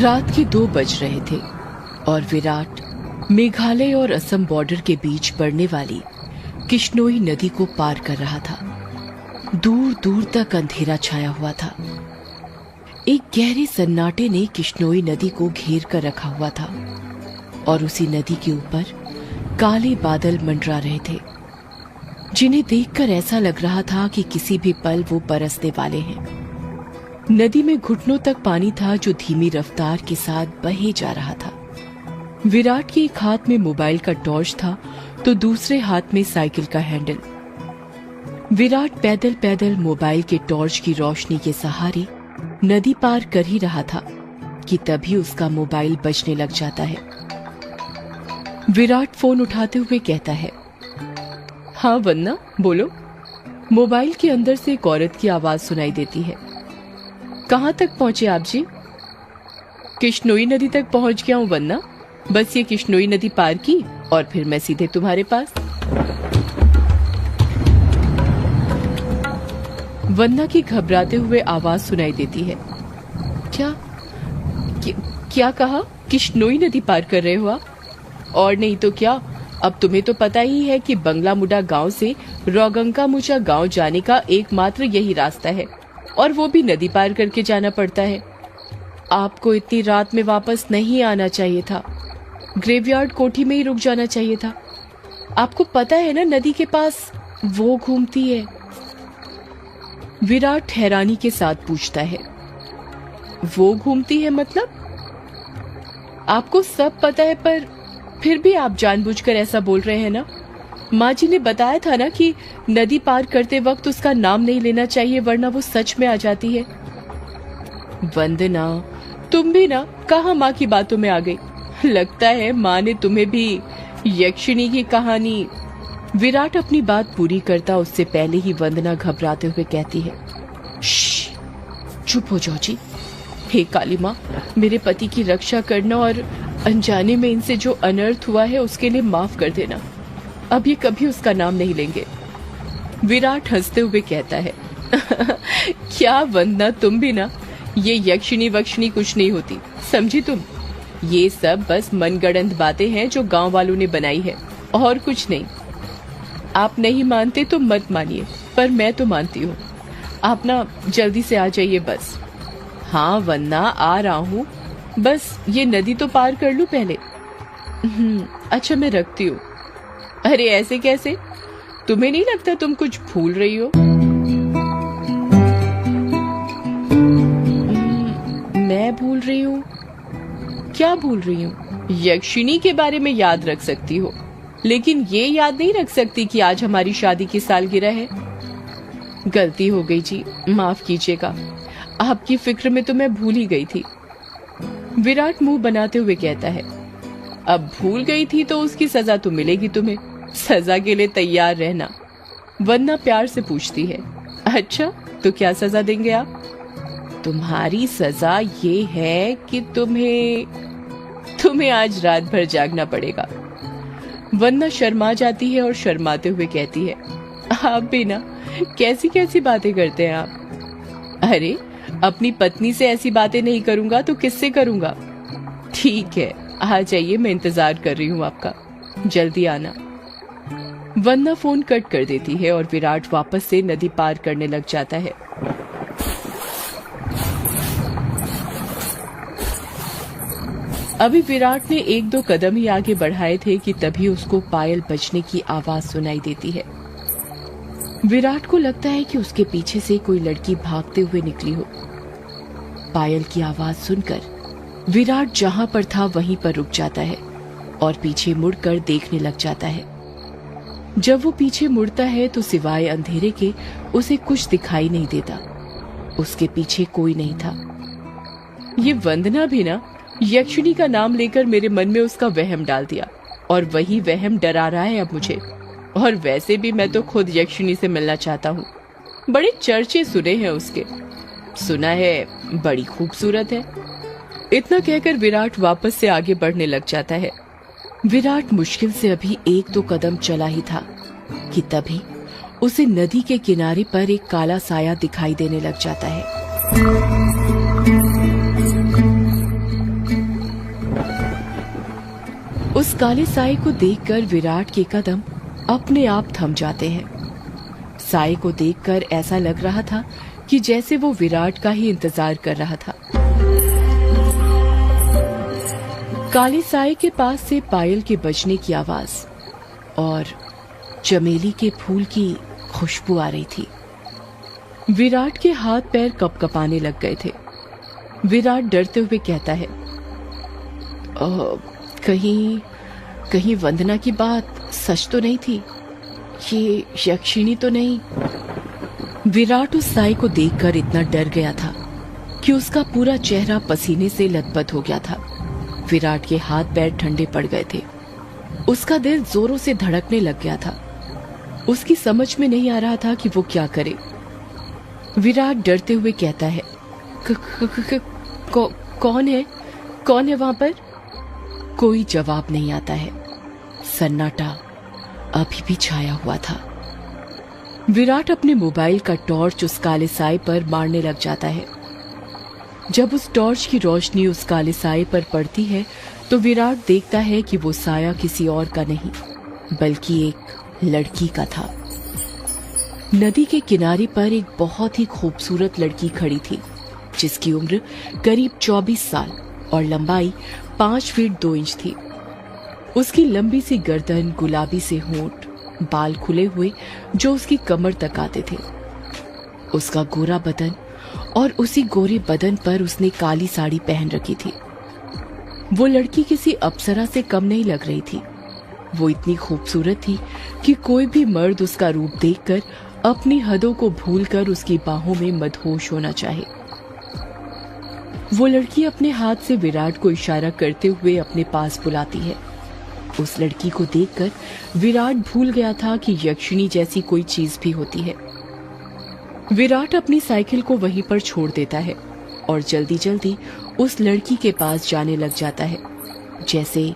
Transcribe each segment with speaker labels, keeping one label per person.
Speaker 1: रात के 2 बज रहे थे और विराट मेघालय और असम बॉर्डर के बीच पड़ने वाली किश्नोई नदी को पार कर रहा था। दूर दूर तक अंधेरा छाया हुआ था। एक गहरे सन्नाटे ने किश्नोई नदी को घेर कर रखा हुआ था और उसी नदी के ऊपर काले बादल मंडरा रहे थे, जिन्हें देखकर ऐसा लग रहा था कि किसी भी पल वो बरसने वाले हैं। नदी में घुटनों तक पानी था जो धीमी रफ्तार के साथ बहे जा रहा था। विराट के एक हाथ में मोबाइल का टॉर्च था तो दूसरे हाथ में साइकिल का हैंडल। विराट पैदल पैदल मोबाइल के टॉर्च की रोशनी के सहारे नदी पार कर ही रहा था कि तभी उसका मोबाइल बजने लग जाता है। विराट फोन उठाते हुए कहता है, हाँ वन्ना बोलो। मोबाइल के अंदर से एक औरत की आवाज सुनाई देती है। कहाँ तक पहुंचे आप जी? किश्नोई नदी तक पहुंच गया हूँ वन्ना, बस ये किश्नोई नदी पार की और फिर मैं सीधे तुम्हारे पास। वन्ना की घबराते हुए आवाज सुनाई देती है। क्या कहा? किश्नोई नदी पार कर रहे हो आप? और नहीं तो क्या, अब तुम्हें तो पता ही है कि बंगला मुडा गांव से रोगंका मुचा गांव जाने का एकमात्र यही रास्ता है और वो भी नदी पार करके जाना पड़ता है। आपको इतनी रात में वापस नहीं आना चाहिए था, ग्रेवयार्ड कोठी में ही रुक जाना चाहिए था। आपको पता है ना नदी के पास वो घूमती है। विराट हैरानी के साथ पूछता है, वो घूमती है मतलब? आपको सब पता है पर फिर भी आप जानबूझकर ऐसा बोल रहे हैं ना? माँ जी ने बताया था ना कि नदी पार करते वक्त उसका नाम नहीं लेना चाहिए वरना वो सच में आ जाती है। वंदना, तुम भी ना कहाँ माँ की बातों में आ गई। लगता है माँ ने तुम्हें भी यक्षिणी की कहानी। विराट अपनी बात पूरी करता उससे पहले ही वंदना घबराते हुए कहती है, श्श, चुप हो जाओ जी। हे काली माँ, मेरे पति की रक्षा करना और अनजाने में इनसे जो अनर्थ हुआ है उसके लिए माफ कर देना। अब ये कभी उसका नाम नहीं लेंगे। विराट हंसते हुए कहता है, क्या वंदना, तुम भी ना, ये यक्षिणी वक्षिणी कुछ नहीं होती, समझी तुम? ये सब बस मनगढ़ंत बातें हैं जो गांव वालों ने बनाई है और कुछ नहीं। आप नहीं मानते तो मत मानिए, पर मैं तो मानती हूँ। आप ना जल्दी से आ जाइए बस। हाँ वन्ना, आ रहा हूँ, बस ये नदी तो पार कर लूं पहले। अच्छा मैं रखती हूँ। अरे ऐसे कैसे? तुम्हें नहीं लगता तुम कुछ भूल रही हो? मैं भूल रही हूँ? क्या भूल रही हूँ? यक्षिणी के बारे में याद रख सकती हो, लेकिन ये याद नहीं रख सकती कि आज हमारी शादी की सालगिरह है। गलती हो गई जी, माफ कीजिएगा। आपकी फिक्र में तो मैं भूल ही गई थी। विराट मुंह बनाते हुए कहता है, अब भूल गई थी तो उसकी सजा तो मिलेगी तुम्हें। सजा के लिए तैयार रहना। वन्ना प्यार से पूछती है, अच्छा तो क्या सजा देंगे आप? तुम्हारी सजा ये है कि तुम्हें आज रात भर जागना पड़ेगा। वन्ना शर्मा जाती है और शर्माते हुए कहती है, आप भी ना कैसी कैसी बातें करते हैं आप। अरे अपनी पत्नी से ऐसी बातें नहीं करूंगा तो किससे करूंगा? ठीक है, आ जाइए, मैं इंतजार कर रही हूँ आपका, जल्दी आना। वन्ना फोन कट कर देती है और विराट वापस से नदी पार करने लग जाता है। अभी विराट ने 1-2 कदम ही आगे बढ़ाए थे कि तभी उसको पायल बजने की आवाज सुनाई देती है। विराट को लगता है कि उसके पीछे से कोई लड़की भागते हुए निकली हो। पायल की आवाज सुनकर विराट जहां पर था वहीं पर रुक जाता है और पीछे मुड़कर देखने लग जाता है। जब वो पीछे मुड़ता है तो सिवाय अंधेरे के उसे कुछ दिखाई नहीं देता। उसके पीछे कोई नहीं था। ये वंदना भी ना यक्षिणी का नाम लेकर मेरे मन में उसका वहम डाल दिया और वही वहम डरा रहा है अब मुझे। और वैसे भी मैं तो खुद यक्षिणी से मिलना चाहता हूँ। बड़े चर्चे सुने हैं उसके, सुना है बड़ी खूबसूरत है। इतना कहकर विराट वापस से आगे बढ़ने लग जाता है। विराट मुश्किल से अभी 1-2 कदम चला ही था कि तभी उसे नदी के किनारे पर एक काला साया दिखाई देने लग जाता है। काले साए को देखकर विराट के कदम अपने आप थम जाते हैं। साए को देखकर ऐसा लग रहा था कि जैसे वो विराट का ही इंतजार कर रहा था। काले साए के पास से पायल के बजने की आवाज और चमेली के फूल की खुशबू आ रही थी। विराट के हाथ पैर कपकपाने लग गए थे। विराट डरते हुए कहता है, कहीं वंदना की बात सच तो नहीं थी? ये यक्षिणी तो नहीं? विराट उस साए को देखकर इतना डर गया था कि उसका पूरा चेहरा पसीने से लथपथ हो गया था। विराट के हाथ पैर ठंडे पड़ गए थे। उसका दिल जोरों से धड़कने लग गया था। उसकी समझ में नहीं आ रहा था कि वो क्या करे। विराट डरते हुए कहता है, कौन है वहां पर? कोई जवाब नहीं आता है। सन्नाटा अभी भी छाया हुआ था। विराट अपने मोबाइल का टॉर्च उस काले साए पर मारने लग जाता है। जब उस टॉर्च की रोशनी उस काले साए पर पड़ती है तो विराट देखता है कि वो साया किसी और का नहीं बल्कि एक लड़की का था। नदी के किनारे पर एक बहुत ही खूबसूरत लड़की खड़ी थी, जिसकी उम्र करीब 24 साल और लंबाई 5 फीट 2 इंच थी। उसकी लंबी सी गर्दन, गुलाबी से होंठ, बाल खुले हुए जो उसकी कमर तक आते थे, उसका गोरा बदन और उसी गोरे बदन पर उसने काली साड़ी पहन रखी थी। वो लड़की किसी अप्सरा से कम नहीं लग रही थी। वो इतनी खूबसूरत थी कि कोई भी मर्द उसका रूप देखकर अपनी हदों को भूलकर उसकी बाहों में मदहोश होना चाहे। वो लड़की अपने हाथ से विराट को इशारा करते हुए अपने पास बुलाती है। उस लड़की को देखकर विराट भूल गया था कि यक्षिणी जैसी कोई चीज भी होती है। विराट अपनी साइकिल को वहीं पर छोड़ देता है और जल्दी जल्दी उस लड़की के पास जाने लग जाता है, जैसे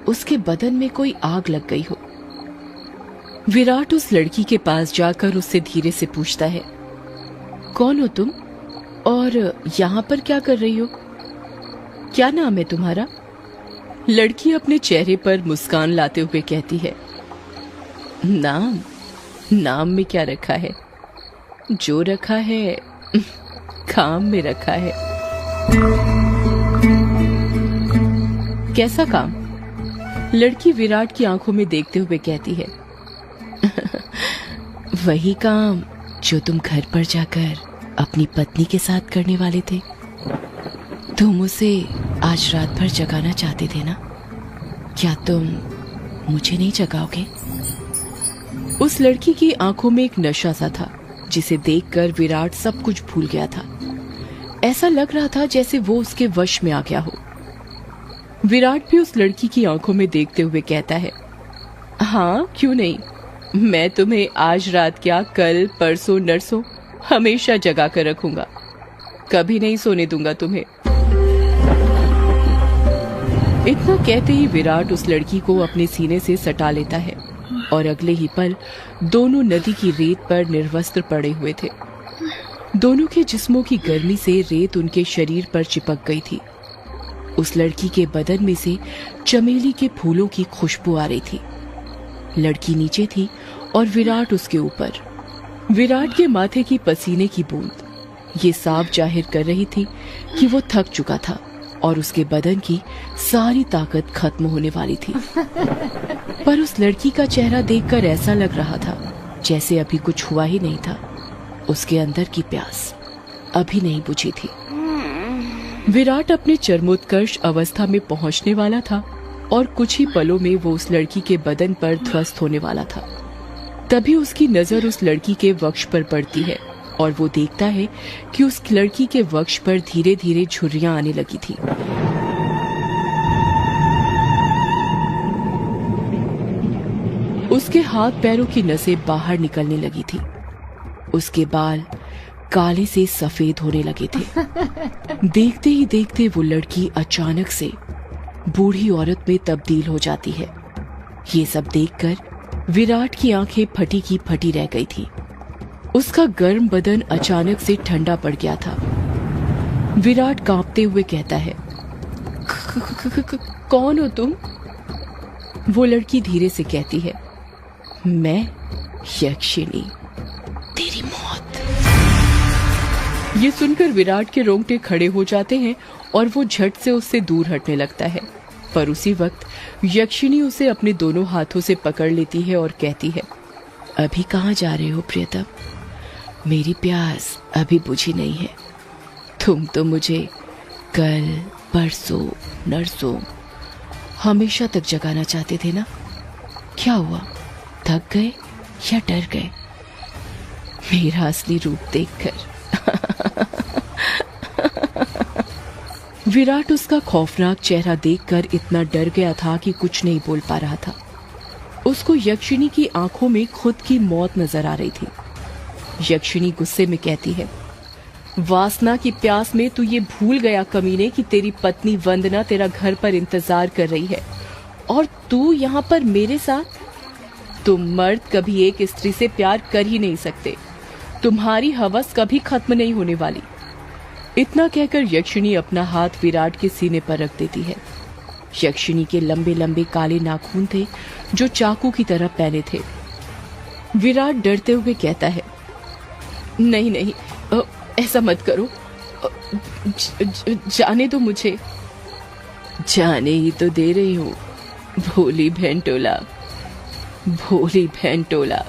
Speaker 1: उसके बदन में कोई आग लग गई हो। विराट उस लड़की के पास जाकर उससे धीरे से पूछता है, कौन हो तुम और यहाँ पर क्या कर रही हो? क्या नाम है तुम्हारा? लड़की अपने चेहरे पर मुस्कान लाते हुए कहती है, नाम में क्या रखा है? जो रखा है काम में रखा है। कैसा काम? लड़की विराट की आंखों में देखते हुए कहती है, वही काम जो तुम घर पर जाकर अपनी पत्नी के साथ करने वाले थे। तुम उसे आज रात भर जगाना चाहते थे ना? क्या तुम मुझे नहीं जगाओगे? उस लड़की की आंखों में एक नशा सा था, जिसे देखकर विराट सब कुछ भूल गया था। ऐसा लग रहा था जैसे वो उसके वश में आ गया हो। विराट भी उस लड़की की आंखों में देखते हुए कहता है, हाँ क्यों नहीं, मैं तुम्हें आज रात क्या कल परसों नरसों हमेशा जगा कर रखूंगा, कभी नहीं सोने दूंगा तुम्हें। इतना कहते ही विराट उस लड़की को अपने सीने से सटा लेता है और अगले ही पल दोनों नदी की रेत पर निर्वस्त्र पड़े हुए थे। दोनों के जिस्मों की गर्मी से रेत उनके शरीर पर चिपक गई थी। उस लड़की के बदन में से चमेली के फूलों की खुशबू आ रही थी। लड़की नीचे थी और विराट उसके ऊपर। विराट के माथे की पसीने की बूंद ये साफ जाहिर कर रही थी कि वो थक चुका था और उसके बदन की सारी ताकत खत्म होने वाली थी। पर उस लड़की का चेहरा देखकर ऐसा लग रहा था जैसे अभी कुछ हुआ ही नहीं था। उसके अंदर की प्यास अभी नहीं बुझी थी। विराट अपने चरमोत्कर्ष अवस्था में पहुंचने वाला था और कुछ ही पलों में वो उस लड़की के बदन पर ध्वस्त होने वाला था। तभी उसकी नजर उस लड़की के वक्ष पर पड़ती है और वो देखता है कि उस लड़की के वक्ष पर धीरे धीरे झुर्रियां आने लगी थी। उसके हाथ पैरों की नसें बाहर निकलने लगी थी। उसके बाल काले से सफेद होने लगे थे। देखते ही देखते वो लड़की अचानक से बूढ़ी औरत में तब्दील हो जाती है। ये सब देखकर विराट की आंखें फटी की फटी रह गई थी। उसका गर्म बदन अचानक से ठंडा पड़ गया था। विराट कांपते हुए कहता है, कौन हो तुम? वो लड़की धीरे से कहती है, मैं यक्षिणी, तेरी मौत। ये सुनकर विराट के रोंगटे खड़े हो जाते हैं और वो झट से उससे दूर हटने लगता है। पर उसी वक्त यक्षिणी उसे अपने दोनों हाथों से पकड़ लेती है और कहती है, अभी कहाँ जा रहे हो प्रियतम? मेरी प्यास अभी बुझी नहीं है। तुम तो मुझे कल, परसों, नरसों हमेशा तक जगाना चाहते थे ना? क्या हुआ, थक गए या डर गए मेरा असली रूप देखकर? विराट उसका खौफनाक चेहरा देखकर इतना डर गया था कि कुछ नहीं बोल पा रहा था। उसको यक्षिणी की आंखों में खुद की मौत नजर आ रही थी। यक्षिणी गुस्से में कहती है, वासना की प्यास में तू ये भूल गया कमीने कि तेरी पत्नी वंदना तेरा घर पर इंतजार कर रही है और तू यहाँ पर मेरे साथ? तुम मर्द कभी एक स्त्री से प्यार कर ही नहीं सकते। तुम्हारी हवस कभी खत्म नहीं होने वाली। इतना कहकर यक्षिणी अपना हाथ विराट के सीने पर रख देती है। यक्षिणी के लंबे लंबे काले नाखून थे जो चाकू की तरह पहने थे। विराट डरते हुए कहता है, नहीं नहीं, ऐसा मत करो, जाने दो मुझे। जाने ही तो दे रही हूँ, भोली भेंटोला, भोली भेंटोला।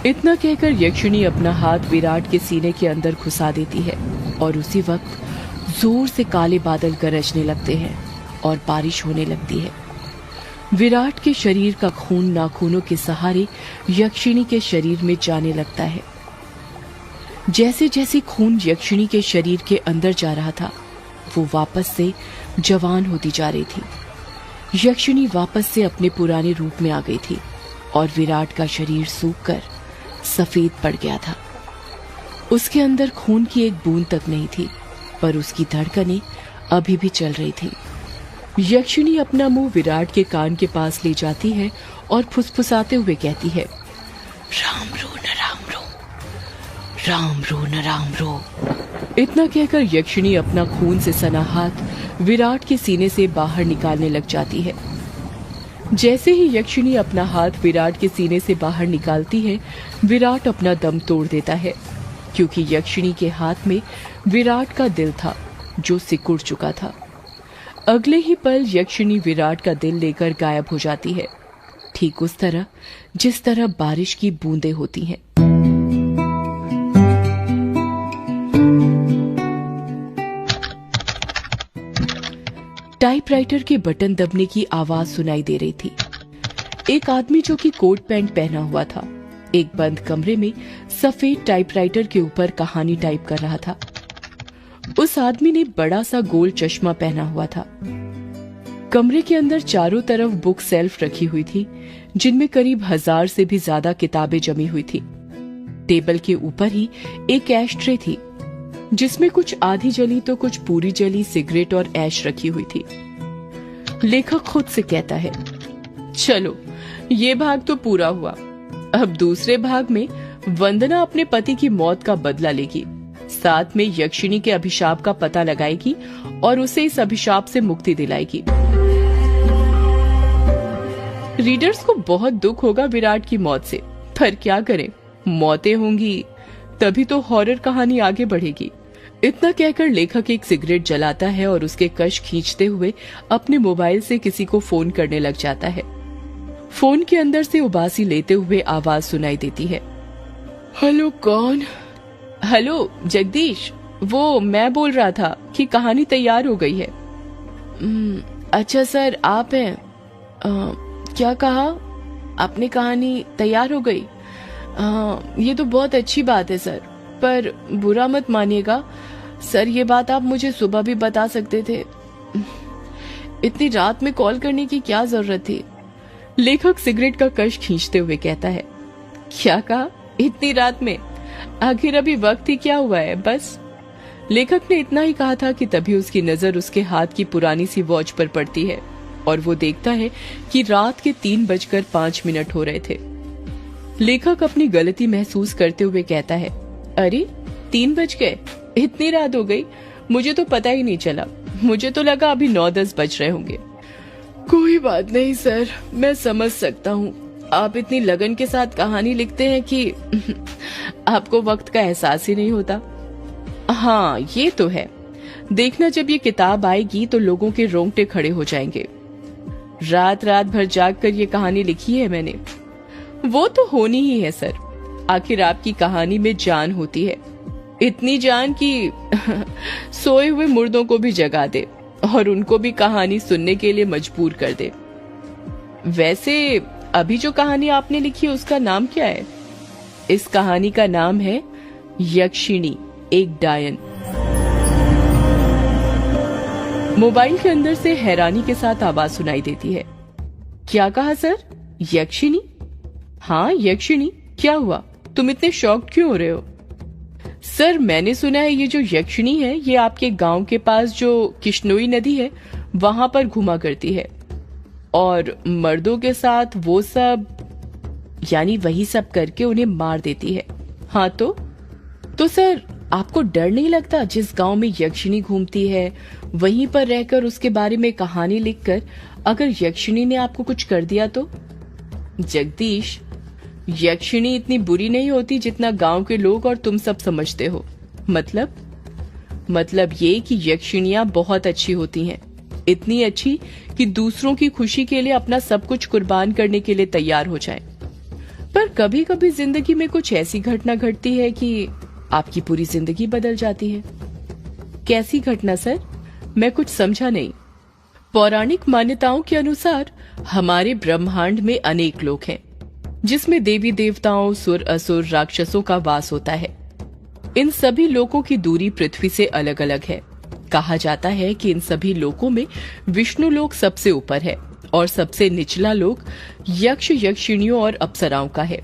Speaker 1: इतना कहकर यक्षिणी अपना हाथ विराट के सीने के अंदर घुसा देती है और उसी वक्त जोर से काले बादल गरजने लगते हैं और बारिश होने लगती है। विराट के शरीर का खून नाखूनों के सहारे यक्षिणी के शरीर में जाने लगता है। जैसे जैसे खून यक्षिणी के शरीर के अंदर जा रहा था, वो वापस से जवान होती जा रही थी। यक्षिणी वापस से अपने पुराने रूप में आ गई थी और विराट का शरीर सूखकर सफेद पड़ गया था। उसके अंदर खून की एक बूंद तक नहीं थी, पर उसकी धड़कनें अभी भी चल रही थी। यक्षिणी अपना मुंह विराट के कान के पास ले जाती है और फुसफुसाते हुए कहती है, राम रो न राम रो, राम रो न राम रो। इतना कहकर यक्षिणी अपना खून से सना हाथ विराट के सीने से बाहर निकालने लग जाती है। जैसे ही यक्षिणी अपना हाथ विराट के सीने से बाहर निकालती है, विराट अपना दम तोड़ देता है, क्योंकि यक्षिणी के हाथ में विराट का दिल था जो सिकुड़ चुका था। अगले ही पल यक्षिणी विराट का दिल लेकर गायब हो जाती है, ठीक उस तरह जिस तरह बारिश की बूंदें होती हैं। टाइपराइटर के बटन दबने की आवाज सुनाई दे रही थी। एक आदमी जो कि कोट पैंट पहना हुआ था, एक बंद कमरे में सफेद टाइपराइटर के ऊपर कहानी टाइप कर रहा था। उस आदमी ने बड़ा सा गोल चश्मा पहना हुआ था। कमरे के अंदर चारों तरफ बुक सेल्फ रखी हुई थी, जिनमें करीब 1000 से भी ज्यादा किताबें जमी हुई थी। टेबल के ऊपर ही एक ऐश ट्रे थी, जिसमें कुछ आधी जली तो कुछ पूरी जली सिगरेट और ऐश रखी हुई थी। लेखक खुद से कहता है, चलो ये भाग तो पूरा हुआ। अब दूसरे भाग में वंदना अपने पति की मौत का बदला लेगी, साथ में यक्षिणी के अभिशाप का पता लगाएगी और उसे इस अभिशाप से मुक्ति दिलाएगी। रीडर्स को बहुत दुख होगा विराट की मौत से, पर क्या करें, मौतें होंगी तभी तो हॉरर कहानी आगे बढ़ेगी। इतना कहकर लेखक एक सिगरेट जलाता है और उसके कश खींचते हुए अपने मोबाइल से किसी को फोन करने लग जाता है। फोन के अंदर से उबासी लेते हुए आवाज सुनाई देती है, हेलो कौन? हेलो जगदीश, वो मैं बोल रहा था कि कहानी तैयार हो गई है। अच्छा सर, आप हैं? क्या कहा आपने? कहानी तैयार हो गई? ये तो बहुत अच्छी बात है सर, पर बुरा मत मानिएगा सर, ये बात आप मुझे सुबह भी बता सकते थे। इतनी रात में कॉल करने की क्या जरूरत थी? लेखक सिगरेट का कश खींचते हुए कहता है, क्या कहा इतनी रात में? आखिर अभी वक्त ही क्या हुआ है? बस। लेखक ने इतना ही कहा था कि तभी उसकी नजर उसके हाथ की पुरानी सी वॉच पर पड़ती है और वो देखता है कि रात के 3:05 हो रहे थे। लेखक अपनी गलती महसूस करते हुए कहता है, अरे 3 बज गए? इतनी रात हो गई? मुझे तो पता ही नहीं चला, मुझे तो लगा अभी 9-10 बज रहे होंगे। कोई बात नहीं सर, मैं समझ सकता हूँ। आप इतनी लगन के साथ कहानी लिखते हैं कि आपको वक्त का एहसास ही नहीं होता। हाँ ये तो है, देखना जब ये किताब आएगी तो लोगों के रोंगटे खड़े हो जाएंगे। रात रात भर जाग कर ये कहानी लिखी है मैंने। वो तो होनी ही है सर, आखिर आपकी कहानी में जान होती है, इतनी जान कि सोए हुए मुर्दों को भी जगा दे और उनको भी कहानी सुनने के लिए मजबूर कर दे। वैसे अभी जो कहानी आपने लिखी है उसका नाम क्या है? इस कहानी का नाम है यक्षिणी एक डायन। मोबाइल के अंदर से हैरानी के साथ आवाज सुनाई देती है। क्या कहा सर? यक्षिणी? हाँ यक्षिणी, क्या हुआ? तुम इतने शॉक्ड क्यों हो रहे हो? सर मैंने सुना है ये जो यक्षिणी है ये आपके गांव के पास जो किश्नोई नदी है वहां पर घुमा करती है और मर्दों के साथ वो सब, यानी वही सब करके उन्हें मार देती है। हाँ तो सर आपको डर नहीं लगता? जिस गांव में यक्षिणी घूमती है वहीं पर रहकर उसके बारे में कहानी लिखकर अगर यक्षिणी ने आपको कुछ कर दिया तो? जगदीश, यक्षिणी इतनी बुरी नहीं होती जितना गांव के लोग और तुम सब समझते हो। मतलब ये कि यक्षिणियां बहुत अच्छी होती हैं, इतनी अच्छी कि दूसरों की खुशी के लिए अपना सब कुछ कुर्बान करने के लिए तैयार हो जाएं। पर कभी कभी जिंदगी में कुछ ऐसी घटना घटती है कि आपकी पूरी जिंदगी बदल जाती है। कैसी घटना सर? मैं कुछ समझा नहीं। पौराणिक मान्यताओं के अनुसार हमारे ब्रह्मांड में अनेक लोक हैं जिसमें देवी देवताओं, सुर असुर, राक्षसों का वास होता है। इन सभी लोकों की दूरी पृथ्वी से अलग अलग है। कहा जाता है कि इन सभी लोकों में विष्णु लोक सबसे ऊपर है और सबसे निचला लोक यक्ष, यक्षिणियों और अप्सराओं का है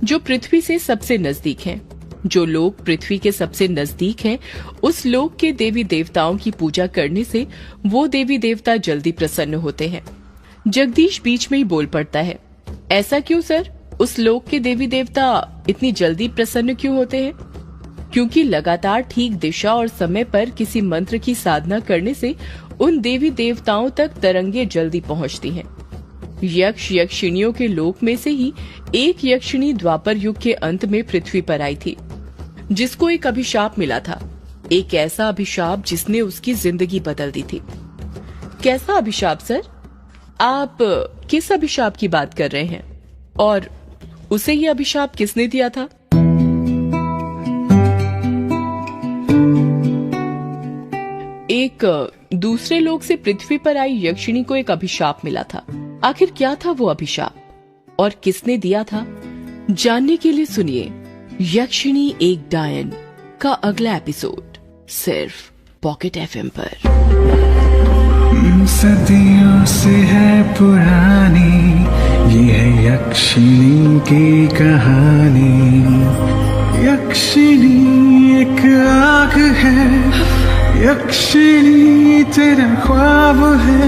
Speaker 1: जो पृथ्वी से सबसे नजदीक हैं। जो लोग पृथ्वी के सबसे नजदीक हैं उस लोक के देवी देवताओं की पूजा करने से वो देवी देवता जल्दी प्रसन्न होते हैं। जगदीश बीच में ही बोल पड़ता है, ऐसा क्यों सर? उस लोक के देवी देवता इतनी जल्दी प्रसन्न क्यों होते हैं? क्योंकि लगातार ठीक दिशा और समय पर किसी मंत्र की साधना करने से उन देवी देवताओं तक तरंगे जल्दी पहुंचती हैं। यक्ष यक्षिणियों के लोक में से ही एक यक्षिणी द्वापर युग के अंत में पृथ्वी पर आई थी जिसको एक अभिशाप मिला था, एक ऐसा अभिशाप जिसने उसकी जिंदगी बदल दी थी। कैसा अभिशाप सर? आप किस अभिशाप की बात कर रहे हैं और उसे ये अभिशाप किसने दिया था? एक दूसरे लोक से पृथ्वी पर आई यक्षिणी को एक अभिशाप मिला था। आखिर क्या था वो अभिशाप और किसने दिया था? जानने के लिए सुनिए यक्षिणी एक डायन का अगला एपिसोड सिर्फ पॉकेट एफएम पर।
Speaker 2: सदियों से है पुरानी ये है यक्षिणी की कहानी। यक्षिणी एक आग है, यक्षिणी तेरा ख्वाब है।